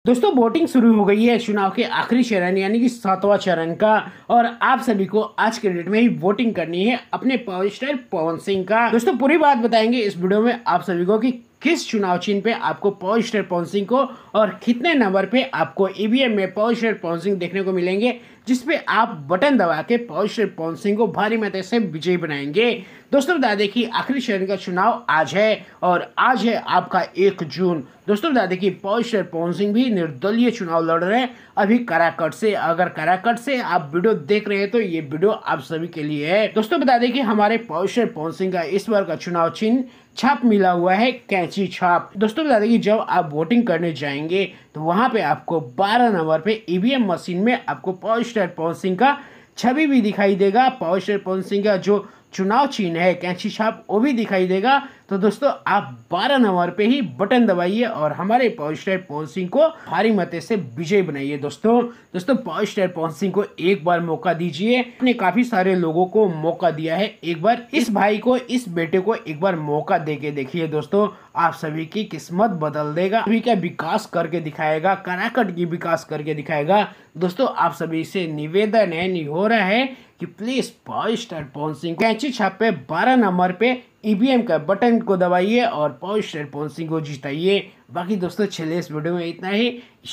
दोस्तों वोटिंग शुरू हो गई है चुनाव के आखिरी चरण यानी कि 7वां चरण का। और आप सभी को आज के डेट में ही वोटिंग करनी है अपने पावर स्टार पवन सिंह का। दोस्तों पूरी बात बताएंगे इस वीडियो में आप सभी को कि किस चुनाव चिन्ह पे आपको पावर स्टार पवन सिंह को और कितने नंबर पे आपको ईवीएम में पावर स्टार पवन सिंह देखने को मिलेंगे, जिसपे आप बटन दबा के पावर स्टार पवन सिंह को भारी मतों से विजयी बनाएंगे। दोस्तों बता दें कि आखिरी चरण का चुनाव आज है और आज है आपका 1 जून। दोस्तों बता दें कि पावर स्टार पवन सिंह भी निर्दलीय चुनाव लड़ रहे हैं अभी काराकट से। अगर काराकट से आप वीडियो देख रहे हैं तो ये वीडियो आप सभी के लिए है। दोस्तों बता दें कि हमारे पावर स्टार पवन सिंह का इस बार का चुनाव चिन्ह छाप मिला हुआ है कैंची छाप। दोस्तों बता दें कि जब आप वोटिंग करने जाएंगे तो वहां पे आपको 12 नंबर पे ईवीएम मशीन में आपको पावर स्टार पवन सिंह का छवि भी दिखाई देगा। पावर स्टार पवन सिंह का जो चुनाव चिन्ह है कैंची छाप वो भी दिखाई देगा। तो दोस्तों आप 12 नंबर पे ही बटन दबाइए और हमारे पावर स्टार पवन सिंह को भारी मतों से विजय बनाइए। दोस्तों पावर स्टार पवन सिंह को एक बार मौका दीजिए। आपने काफी सारे लोगों को मौका दिया है, एक बार इस भाई को, इस बेटे को एक बार मौका देके देखिए। दोस्तों आप सभी की किस्मत बदल देगा, सभी का विकास करके दिखाएगा, काराकट की विकास करके दिखाएगा। दोस्तों आप सभी से निवेदन है, हो रहा है कि please power star Pawan Singh कैंची छाप पे 12 नंबर पे ईवीएम का बटन को दबाइए और पावर स्टार पवन सिंह को जिताइए। बाकी दोस्तों चलिए इस वीडियो में इतना ही।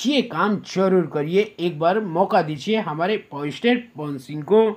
ये काम जरूर करिए, एक बार मौका दीजिए हमारे पावर स्टार पवन सिंह को।